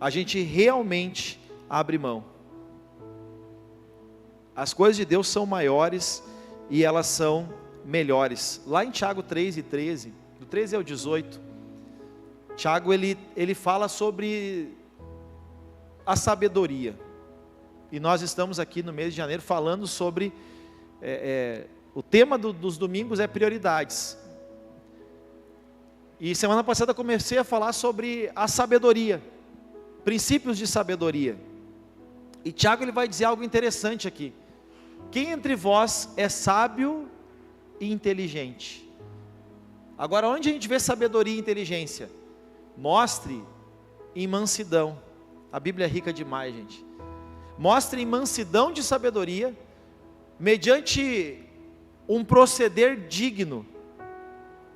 a gente realmente abre mão. As coisas de Deus são maiores e elas são melhores. Lá em Tiago 3:13, do 13 ao 18, Tiago ele fala sobre a sabedoria. E nós estamos aqui no mês de janeiro falando sobre, o tema dos domingos é prioridades. E semana passada eu comecei a falar sobre a sabedoria, princípios de sabedoria. E Tiago ele vai dizer algo interessante aqui. Quem entre vós é sábio e inteligente? Agora, onde a gente vê sabedoria e inteligência? Mostre em mansidão. A Bíblia é rica demais, gente. Mostre em mansidão de sabedoria, mediante um proceder digno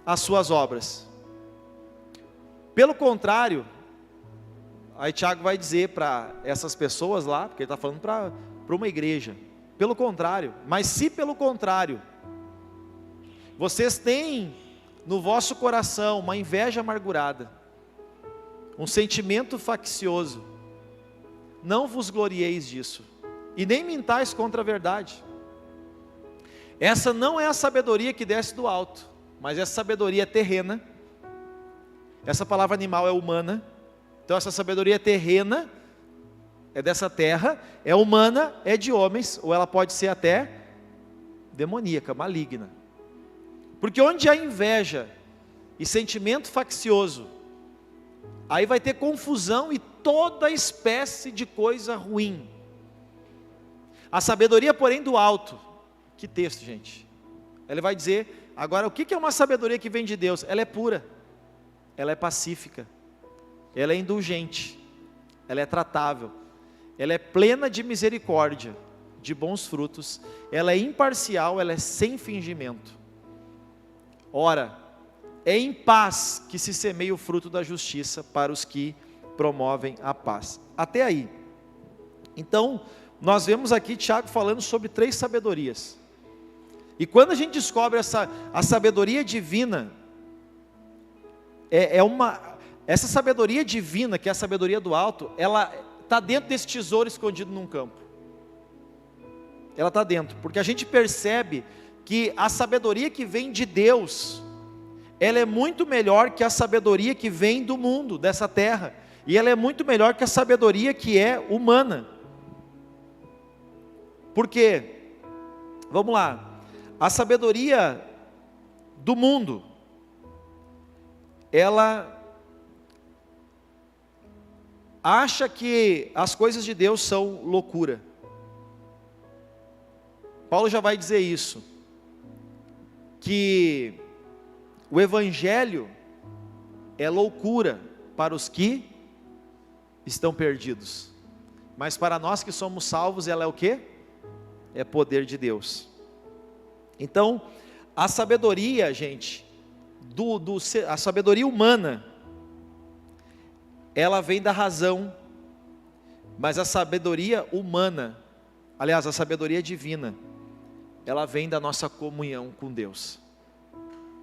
às suas obras. Pelo contrário, aí Tiago vai dizer para essas pessoas lá, porque ele está falando para uma igreja, pelo contrário, mas se pelo contrário, vocês têm no vosso coração uma inveja amargurada, um sentimento faccioso, não vos glorieis disso, e nem mintais contra a verdade. Essa não é a sabedoria que desce do alto, mas essa sabedoria é terrena. Essa palavra animal é humana, então essa sabedoria é terrena, é dessa terra, é humana, é de homens, ou ela pode ser até demoníaca, maligna. Porque onde há inveja e sentimento faccioso, aí vai ter confusão e toda espécie de coisa ruim. A sabedoria, porém, do alto, que texto, gente? Ele vai dizer, agora, o que é uma sabedoria que vem de Deus? Ela é pura, ela é pacífica, ela é indulgente, ela é tratável, ela é plena de misericórdia, de bons frutos, ela é imparcial, ela é sem fingimento. Ora, é em paz que se semeia o fruto da justiça para os que promovem a paz. Até aí. Então, nós vemos aqui Tiago falando sobre 3 sabedorias. E quando a gente descobre a sabedoria divina, essa sabedoria divina, que é a sabedoria do alto, ela está dentro desse tesouro escondido num campo. Ela está dentro, porque a gente percebe que a sabedoria que vem de Deus, ela é muito melhor que a sabedoria que vem do mundo, dessa terra, e ela é muito melhor que a sabedoria que é humana. Por quê? Vamos lá, a sabedoria do mundo, ela acha que as coisas de Deus são loucura. Paulo já vai dizer isso, que o Evangelho é loucura para os que estão perdidos, mas para nós que somos salvos, ela é o quê? É poder de Deus. Então, a sabedoria, gente, a sabedoria humana, ela vem da razão, mas a sabedoria humana, aliás, a sabedoria divina, ela vem da nossa comunhão com Deus.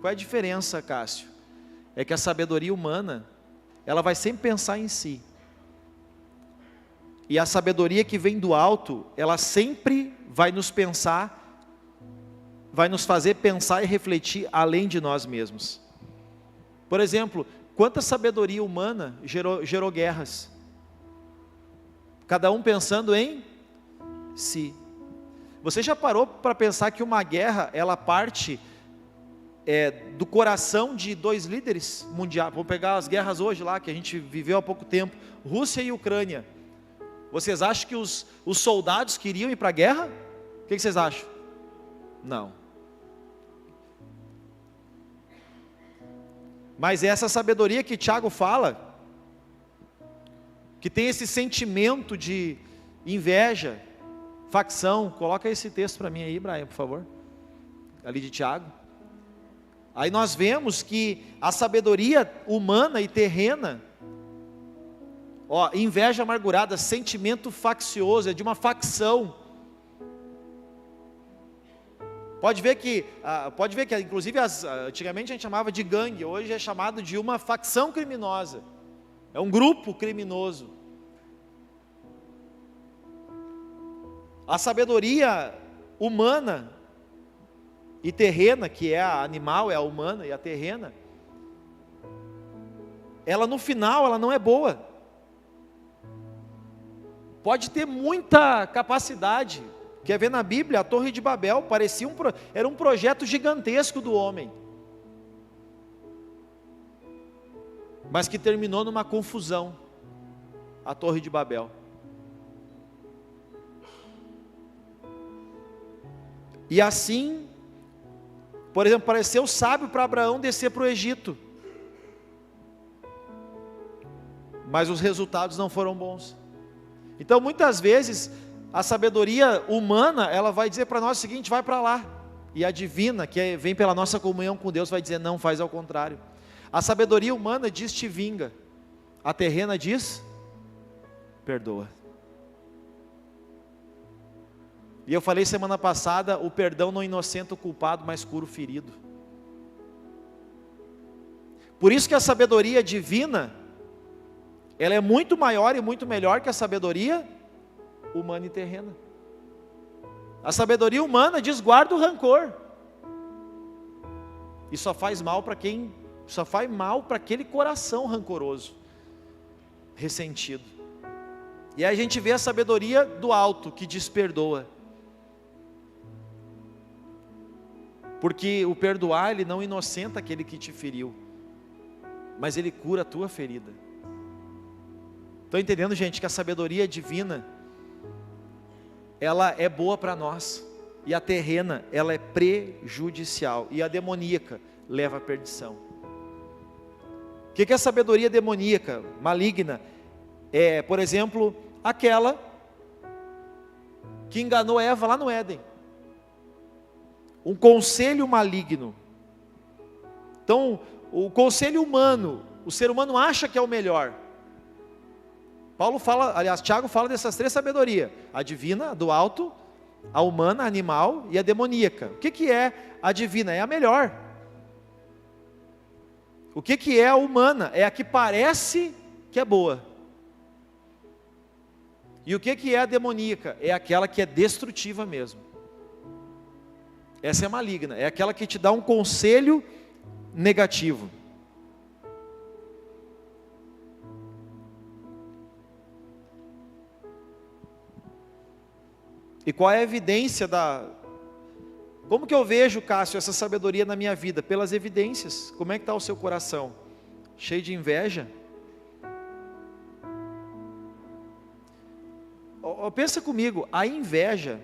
Qual é a diferença, Cássio? É que a sabedoria humana, ela vai sempre pensar em si. E a sabedoria que vem do alto, ela sempre vai nos fazer pensar e refletir além de nós mesmos. Por exemplo, quanta sabedoria humana gerou guerras? Cada um pensando em si. Você já parou para pensar que uma guerra, ela parte do coração de 2 líderes mundiais? Vamos pegar as guerras hoje lá, que a gente viveu há pouco tempo, Rússia e Ucrânia. Vocês acham que os soldados queriam ir para a guerra? O que vocês acham? Não. Mas é essa sabedoria que Tiago fala, que tem esse sentimento de inveja, facção. Coloca esse texto para mim aí, Brian, por favor, ali de Tiago. Aí nós vemos que a sabedoria humana e terrena, inveja amargurada, sentimento faccioso, é de uma facção. Pode ver que inclusive antigamente a gente chamava de gangue, hoje é chamado de uma facção criminosa, é um grupo criminoso. A sabedoria humana e terrena, que é a animal, é a humana e a terrena, ela no final, ela não é boa. Pode ter muita capacidade. Quer ver na Bíblia, a Torre de Babel parecia era um projeto gigantesco do homem, mas que terminou numa confusão, a Torre de Babel. E assim, por exemplo, pareceu sábio para Abraão descer para o Egito, mas os resultados não foram bons. Então muitas vezes a sabedoria humana, ela vai dizer para nós o seguinte: vai para lá. E a divina, que vem pela nossa comunhão com Deus, vai dizer: não, faz ao contrário. A sabedoria humana diz: te vinga. A terrena diz: perdoa. E eu falei semana passada: o perdão não inocenta o culpado, mas cura o ferido. Por isso que a sabedoria divina, ela é muito maior e muito melhor que a sabedoria humana e terrena. A sabedoria humana diz: guarda o rancor. E só faz mal para aquele coração rancoroso, ressentido. E aí a gente vê a sabedoria do alto, que diz: perdoa. Porque o perdoar, ele não inocenta aquele que te feriu, mas ele cura a tua ferida. Estão entendendo, gente, que a sabedoria divina, ela é boa para nós, e a terrena, ela é prejudicial, e a demoníaca leva à perdição. O que é a sabedoria demoníaca, maligna? É, por exemplo, aquela que enganou Eva lá no Éden. Um conselho maligno. Então, o conselho humano, o ser humano acha que é o melhor. Paulo fala, aliás, Tiago fala dessas três sabedorias: a divina, a do alto, a humana, a animal, e a demoníaca. O que é a divina? É a melhor. O que é a humana? É a que parece que é boa. E o que é a demoníaca? É aquela que é destrutiva mesmo. Essa é maligna, é aquela que te dá um conselho negativo. E qual é a evidência Como que eu vejo, Cássio, essa sabedoria na minha vida? Pelas evidências. Como é que está o seu coração? Cheio de inveja? Pensa comigo, a inveja,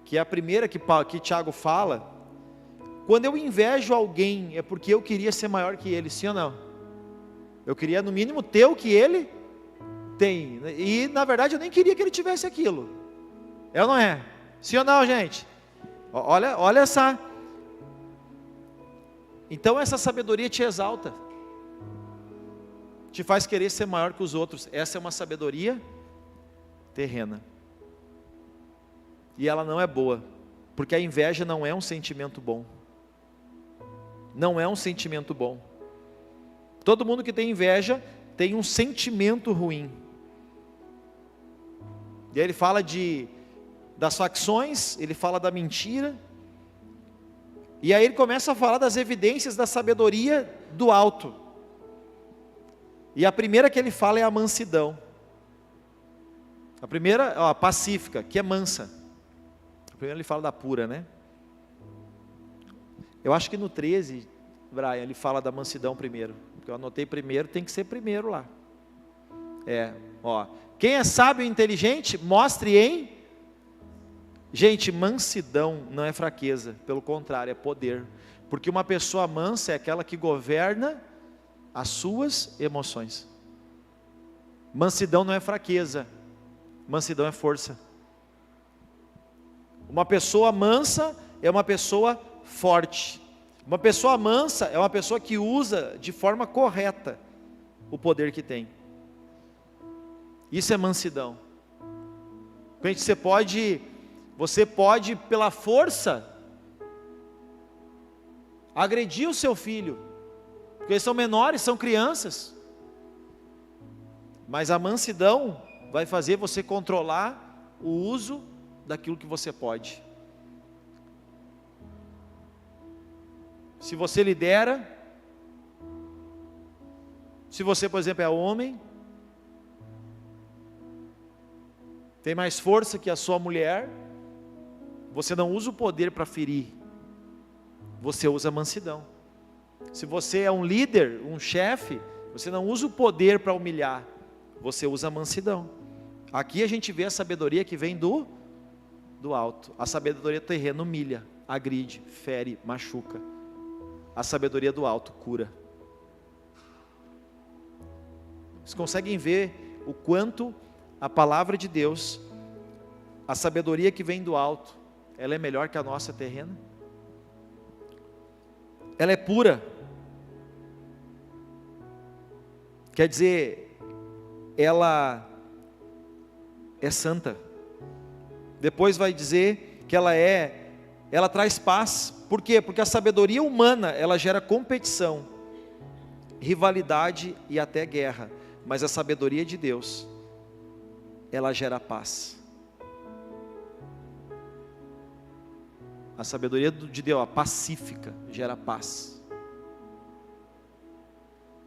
que é a primeira que Tiago fala, quando eu invejo alguém, é porque eu queria ser maior que ele, sim ou não? Eu queria no mínimo ter o que ele tem, e na verdade eu nem queria que ele tivesse aquilo. É ou não é? Sim ou não, gente? Olha essa. Então essa sabedoria te exalta, te faz querer ser maior que os outros. Essa é uma sabedoria terrena, e ela não é boa, porque a inveja não é um sentimento bom. Não é um sentimento bom. Todo mundo que tem inveja tem um sentimento ruim. E aí ele fala das facções, ele fala da mentira, e aí ele começa a falar das evidências da sabedoria do alto. E a primeira que ele fala é a mansidão. A primeira, a pacífica, que é mansa. Primeiro ele fala da pura, né? Eu acho que no 13, Brian, ele fala da mansidão primeiro, porque eu anotei primeiro, tem que ser primeiro lá. Quem é sábio e inteligente, mostre em... Gente, mansidão não é fraqueza, pelo contrário, é poder. Porque uma pessoa mansa é aquela que governa as suas emoções. Mansidão não é fraqueza, mansidão é força. Uma pessoa mansa é uma pessoa forte. Uma pessoa mansa é uma pessoa que usa de forma correta o poder que tem. Isso é mansidão. Você pode pela força agredir o seu filho, porque eles são menores, são crianças. Mas a mansidão vai fazer você controlar o uso daquilo que você pode. Se você lidera, se você, por exemplo, é homem, tem mais força que a sua mulher, você não usa o poder para ferir, você usa a mansidão. Se você é um líder, um chefe, você não usa o poder para humilhar, você usa a mansidão. Aqui a gente vê a sabedoria que vem do alto. A sabedoria terrena humilha, agride, fere, machuca. A sabedoria do alto cura. Vocês conseguem ver o quanto a palavra de Deus, a sabedoria que vem do alto, ela é melhor que a nossa terrena? Ela é pura. Quer dizer, ela é santa. Depois vai dizer que ela traz paz. Por quê? Porque a sabedoria humana, ela gera competição, rivalidade e até guerra. Mas a sabedoria de Deus, ela gera paz. A sabedoria de Deus, a pacífica, gera paz.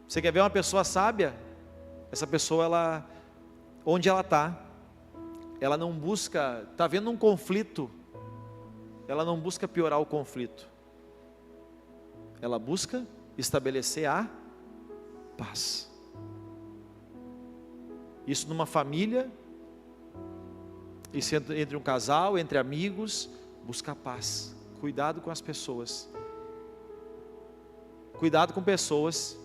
Você quer ver uma pessoa sábia? Essa pessoa, onde ela está, ela não busca, está vendo um conflito, ela não busca piorar o conflito, ela busca estabelecer a paz. Isso numa família, isso entre um casal, entre amigos, buscar paz. Cuidado com as pessoas. Cuidado com pessoas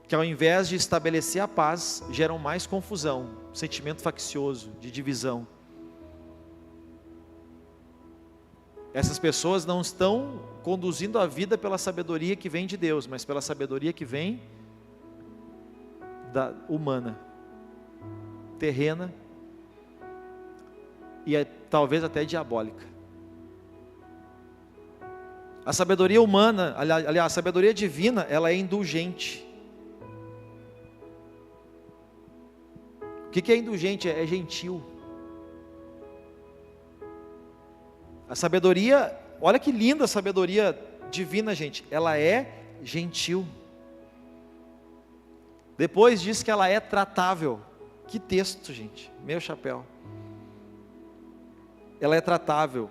que ao invés de estabelecer a paz, geram mais confusão, sentimento faccioso, de divisão. Essas pessoas não estão conduzindo a vida pela sabedoria que vem de Deus, mas pela sabedoria que vem da humana, terrena e talvez até diabólica. A sabedoria humana, aliás, a sabedoria divina, ela é indulgente. O que é indulgente? É gentil. A sabedoria, olha que linda a sabedoria divina, gente. Ela é gentil. Depois diz que ela é tratável. Que texto, gente. Meu chapéu. Ela é tratável.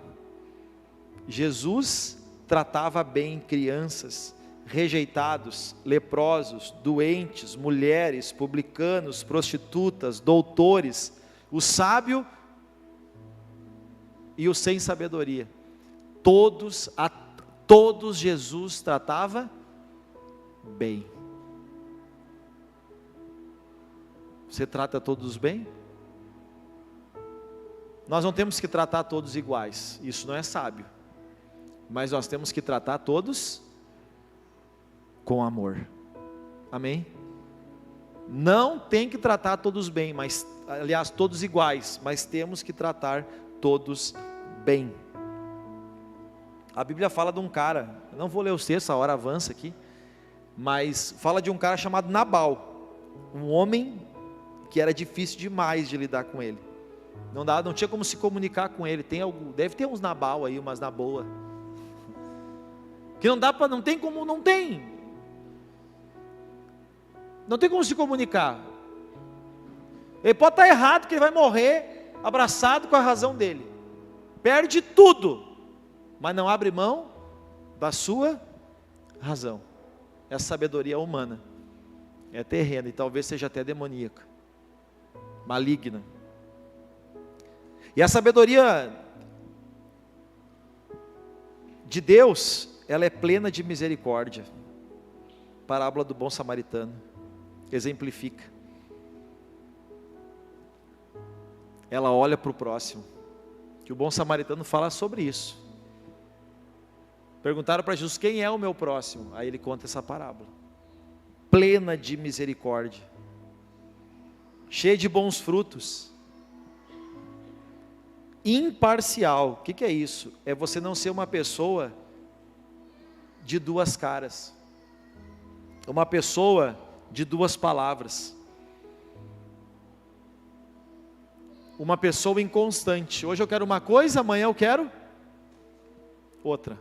Jesus tratava bem crianças, rejeitados, leprosos, doentes, mulheres, publicanos, prostitutas, doutores, o sábio e o sem sabedoria. Todos Jesus tratava bem. Você trata todos bem? Nós não temos que tratar todos iguais, isso não é sábio, mas nós temos que tratar todos com amor. Amém? Não tem que tratar todos bem, mas, aliás, todos iguais, mas temos que tratar todos bem. A Bíblia fala de um cara, eu não vou ler os textos, a hora avança aqui, mas fala de um cara chamado Nabal, um homem que era difícil demais de lidar com ele. Não tinha como se comunicar com ele. Deve ter uns Nabal aí, umas Naboa. Que não tem como se comunicar. Ele pode estar errado, que ele vai morrer abraçado com a razão dele. Perde tudo, mas não abre mão da sua razão. É a sabedoria humana. É terrena e talvez seja até demoníaca, maligna. E a sabedoria de Deus, ela é plena de misericórdia. Parábola do bom samaritano exemplifica. Ela olha para o próximo. Que o bom samaritano fala sobre isso. Perguntaram para Jesus: quem é o meu próximo? Aí ele conta essa parábola. Plena de misericórdia, cheia de bons frutos, imparcial. O que é isso? É você não ser uma pessoa de duas caras, uma pessoa de duas palavras, uma pessoa inconstante. Hoje eu quero uma coisa, amanhã eu quero outra.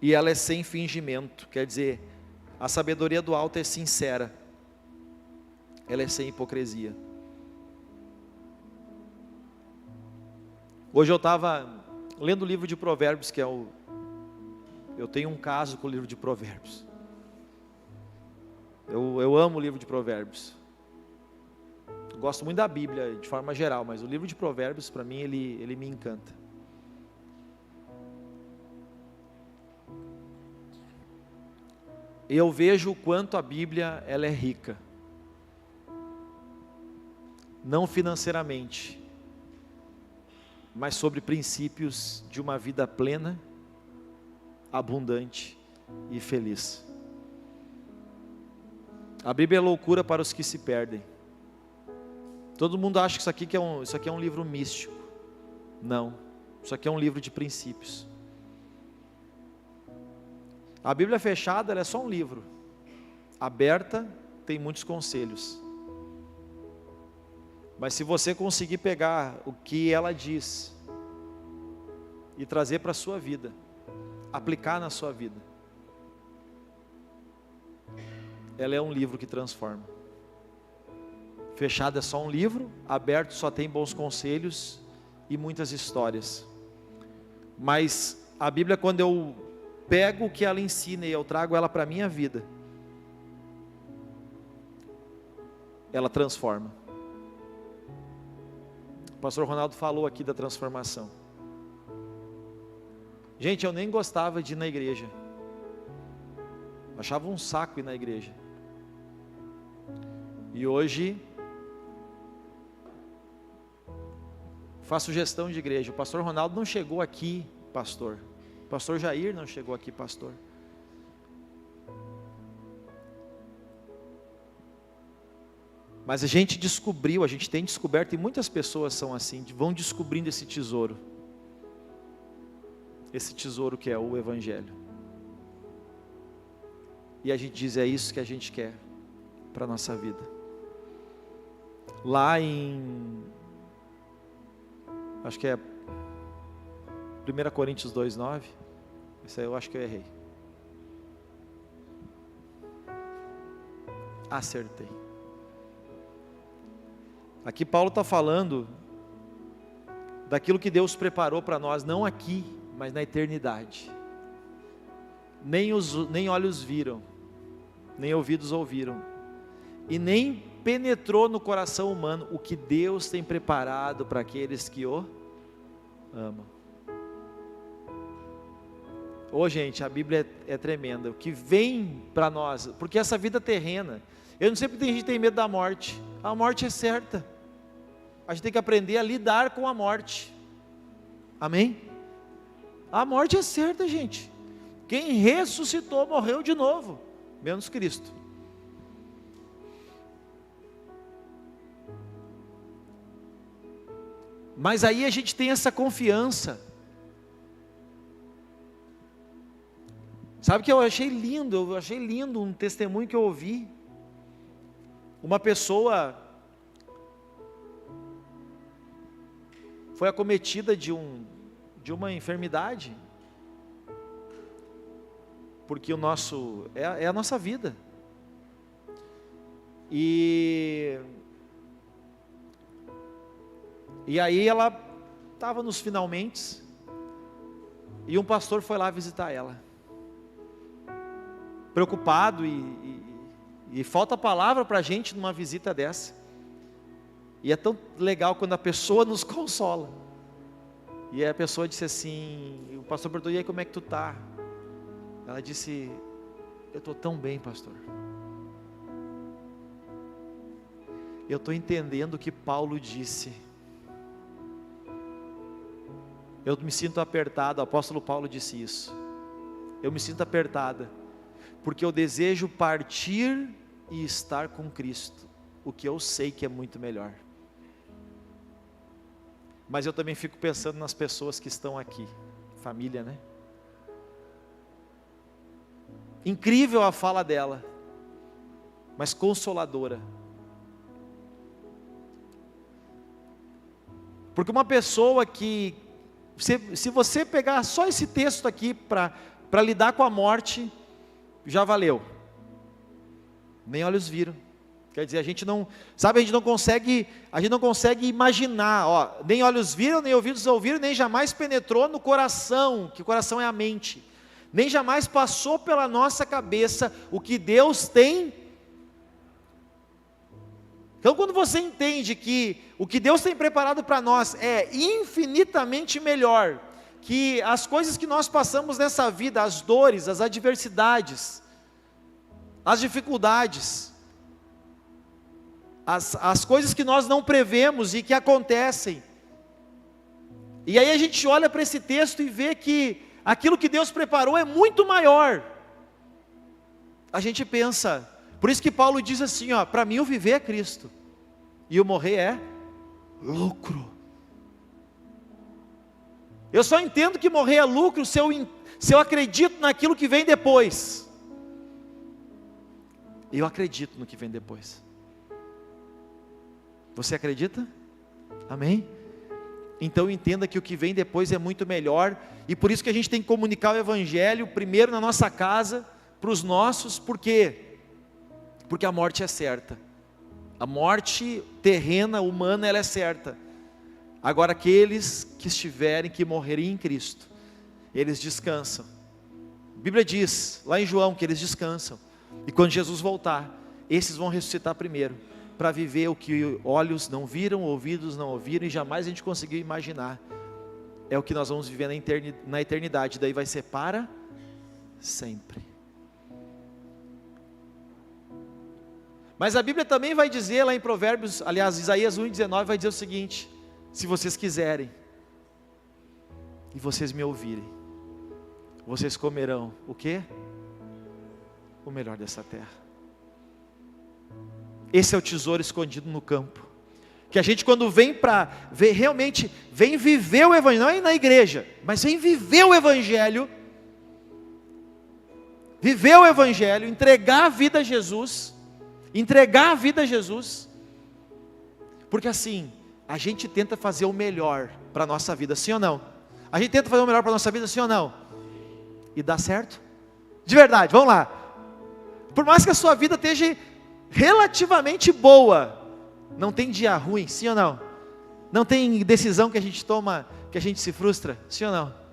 E ela é sem fingimento, quer dizer, a sabedoria do alto é sincera. Ela é sem hipocrisia. Hoje eu estava lendo o livro de Provérbios, que é o... Eu tenho um caso com o livro de Provérbios. Eu amo o livro de Provérbios. Eu gosto muito da Bíblia, de forma geral, mas o livro de Provérbios, para mim, ele me encanta. Eu vejo o quanto a Bíblia ela é rica. Não financeiramente, mas sobre princípios de uma vida plena, abundante e feliz. A Bíblia é loucura para os que se perdem. Todo mundo acha que isso aqui é um livro místico. Não, isso aqui é um livro de princípios. A Bíblia fechada, ela é só um livro. Aberta, tem muitos conselhos. Mas se você conseguir pegar o que ela diz e trazer para a sua vida, aplicar na sua vida, ela é um livro que transforma. Fechado é só um livro, aberto só tem bons conselhos e muitas histórias. Mas a Bíblia, quando eu pego o que ela ensina e eu trago ela para a minha vida, ela transforma. O pastor Ronaldo falou aqui da transformação. Gente, eu nem gostava de ir na igreja. Achava um saco ir na igreja. E hoje faço gestão de igreja. O pastor Ronaldo não chegou aqui, pastor. O pastor Jair não chegou aqui, pastor. Mas a gente descobriu, a gente tem descoberto, e muitas pessoas são assim, vão descobrindo esse tesouro. Esse tesouro que é o Evangelho. E a gente diz, é isso que a gente quer para a nossa vida. Lá em, acho que é 1 Coríntios 2,9, isso aí eu acho que eu errei. Acertei. Aqui Paulo está falando daquilo que Deus preparou para nós, não aqui, mas na eternidade. Nem olhos viram, nem ouvidos ouviram, e nem penetrou no coração humano o que Deus tem preparado para aqueles que o amam. Ô gente, a Bíblia é tremenda, o que vem para nós, porque essa vida terrena, eu não sei porque tem gente que tem medo da morte. A morte é certa, a gente tem que aprender a lidar com a morte, amém? A morte é certa, gente. Quem ressuscitou morreu de novo, menos Cristo. Mas aí a gente tem essa confiança. Sabe que eu achei lindo um testemunho que eu ouvi. Uma pessoa foi acometida de uma enfermidade, porque o nosso, é a nossa vida, e aí ela estava nos finalmente, e um pastor foi lá visitar ela, preocupado, e falta palavra para a gente numa visita dessa, e é tão legal quando a pessoa nos consola, e a pessoa disse assim, o pastor perguntou, e aí como é que tu está? Ela disse, eu estou tão bem, pastor, eu estou entendendo o que Paulo disse, eu me sinto apertado, o apóstolo Paulo disse isso, eu me sinto apertada, porque eu desejo partir e estar com Cristo, o que eu sei que é muito melhor. Mas eu também fico pensando nas pessoas que estão aqui, família, né? Incrível a fala dela, mas consoladora. Porque uma pessoa que, se você pegar só esse texto aqui para lidar com a morte, já valeu. Nem olhos viram. Quer dizer, a gente não consegue imaginar, ó, nem olhos viram, nem ouvidos ouviram, nem jamais penetrou no coração, que o coração é a mente. Nem jamais passou pela nossa cabeça o que Deus tem. Então, quando você entende que o que Deus tem preparado para nós é infinitamente melhor, que as coisas que nós passamos nessa vida, as dores, as adversidades, as dificuldades, as coisas que nós não prevemos e que acontecem, e aí a gente olha para esse texto e vê que aquilo que Deus preparou é muito maior, a gente pensa, por isso que Paulo diz assim, ó, para mim o viver é Cristo, e o morrer é lucro. Eu só entendo que morrer é lucro se eu acredito naquilo que vem depois. Eu acredito no que vem depois. Você acredita? Amém? Então entenda que o que vem depois é muito melhor, e por isso que a gente tem que comunicar o Evangelho, primeiro na nossa casa, para os nossos, por quê? Porque a morte é certa, a morte terrena, humana, ela é certa, agora aqueles que estiverem, que morrerem em Cristo, eles descansam, a Bíblia diz, lá em João, que eles descansam, e quando Jesus voltar, esses vão ressuscitar primeiro, para viver o que olhos não viram, ouvidos não ouviram, e jamais a gente conseguiu imaginar, é o que nós vamos viver na eternidade, daí vai ser para sempre. Mas a Bíblia também vai dizer lá em Provérbios, aliás, Isaías 1,19 vai dizer o seguinte, se vocês quiserem, e vocês me ouvirem, vocês comerão o quê? O melhor dessa terra. Esse é o tesouro escondido no campo, que a gente quando vem para ver, realmente, vem viver o Evangelho, não é ir na igreja, mas vem viver o Evangelho, viver o Evangelho, entregar a vida a Jesus, porque assim, a gente tenta fazer o melhor para a nossa vida, sim ou não? A gente tenta fazer o melhor para a nossa vida, sim ou não? E dá certo? De verdade, vamos lá. Por mais que a sua vida esteja relativamente boa, não tem dia ruim, sim ou não? Não tem decisão que a gente toma, que a gente se frustra, sim ou não?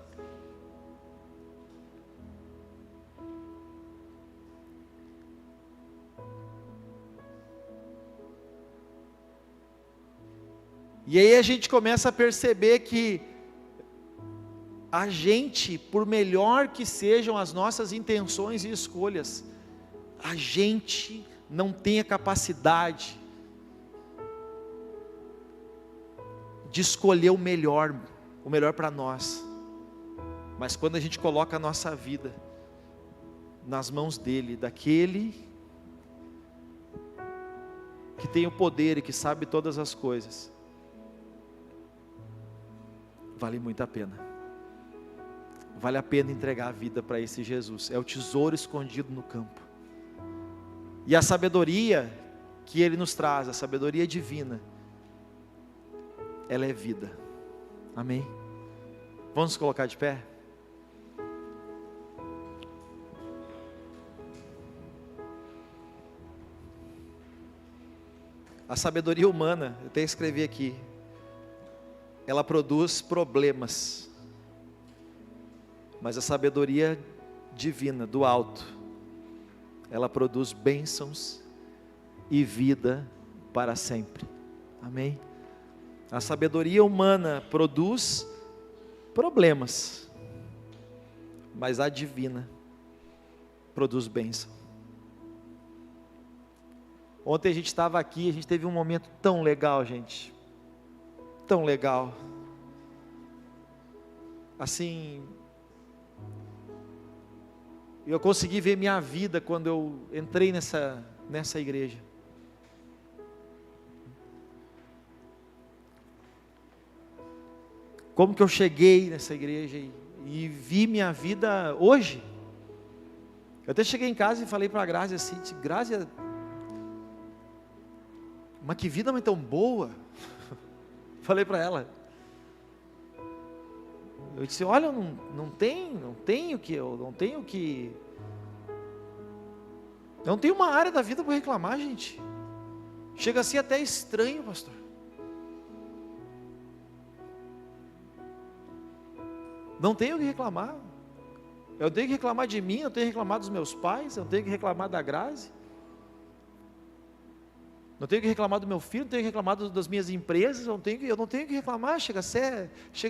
E aí a gente começa a perceber que a gente, por melhor que sejam as nossas intenções e escolhas, a gente não tem a capacidade de escolher o melhor para nós, mas quando a gente coloca a nossa vida nas mãos dele, daquele que tem o poder e que sabe todas as coisas, vale muito a pena, vale a pena entregar a vida para esse Jesus, é o tesouro escondido no campo. E a sabedoria que Ele nos traz, a sabedoria divina, ela é vida, amém? Vamos nos colocar de pé? A sabedoria humana, eu até escrevi aqui, ela produz problemas, mas a sabedoria divina, do alto, ela produz bênçãos e vida para sempre, amém? A sabedoria humana produz problemas, mas a divina produz bênção. Ontem a gente estava aqui, a gente teve um momento tão legal, gente, tão legal, assim, eu consegui ver minha vida quando eu entrei nessa igreja. Como que eu cheguei nessa igreja e vi minha vida hoje. Eu até cheguei em casa e falei para a Grazi assim, Grazi, mas que vida tão boa. Falei para ela, Eu disse, olha, não tenho uma área da vida para reclamar, gente. Chega a ser até estranho, pastor. Não tenho o que reclamar. Eu tenho que reclamar de mim, eu tenho que reclamar dos meus pais, eu tenho que reclamar da Grazi. Não tenho que reclamar do meu filho, não tenho que reclamar das minhas empresas, eu não tenho que reclamar, chega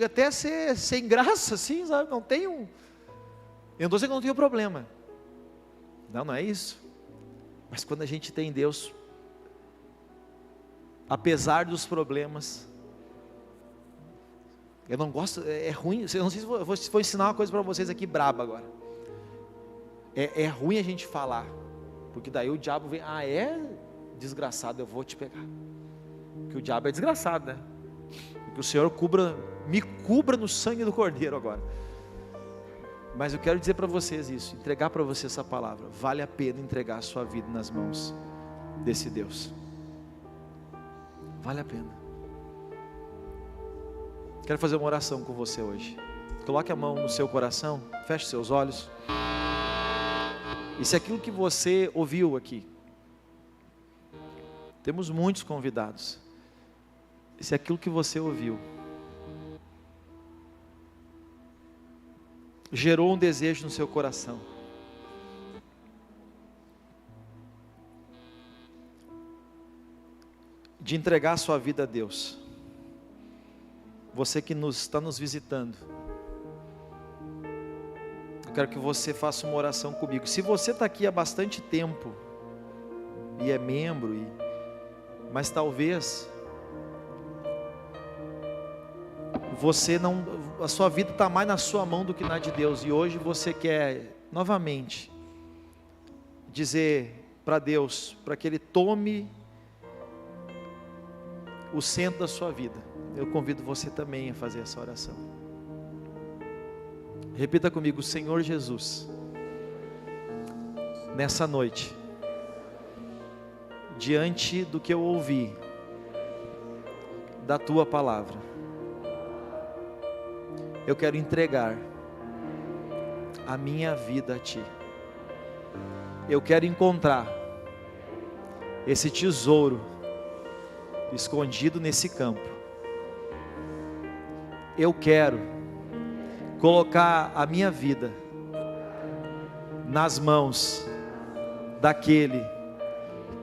até a ser sem graça, assim, sabe? Eu não estou dizendo que eu não tenho problema. Não é isso. Mas quando a gente tem Deus, apesar dos problemas, eu não gosto, é ruim, eu não sei se vou ensinar uma coisa para vocês aqui braba agora. É ruim a gente falar, porque daí o diabo vem, desgraçado, eu vou te pegar. Porque o diabo é desgraçado, né? Que o Senhor me cubra no sangue do Cordeiro agora. Mas eu quero dizer para vocês isso, entregar para vocês essa palavra. Vale a pena entregar a sua vida nas mãos desse Deus. Vale a pena. Quero fazer uma oração com você hoje. Coloque a mão no seu coração, feche seus olhos. E se aquilo que você ouviu aqui, temos muitos convidados. Se aquilo que você ouviu gerou um desejo no seu coração, de entregar a sua vida a Deus, você que está nos visitando, eu quero que você faça uma oração comigo. Se você está aqui há bastante tempo, e é membro, mas talvez a sua vida está mais na sua mão do que na de Deus, e hoje você quer novamente dizer para Deus, para que Ele tome o centro da sua vida. Eu convido você também a fazer essa oração. Repita comigo: Senhor Jesus, nessa noite, diante do que eu ouvi da Tua palavra, eu quero entregar a minha vida a Ti. Eu quero encontrar esse tesouro escondido nesse campo. Eu quero colocar a minha vida nas mãos daquele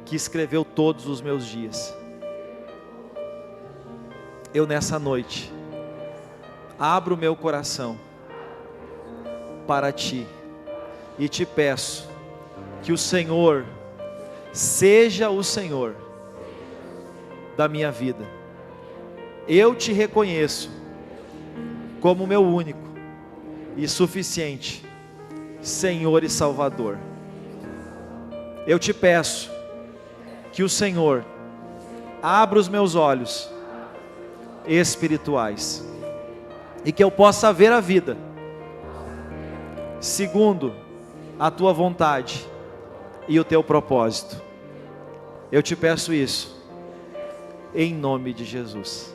que escreveu todos os meus dias. Eu nessa noite abro o meu coração para Ti e Te peço que o Senhor seja o Senhor da minha vida. Eu Te reconheço como meu único e suficiente Senhor e Salvador. Eu Te peço que o Senhor abra os meus olhos espirituais e que eu possa ver a vida segundo a Tua vontade e o Teu propósito. Eu Te peço isso em nome de Jesus.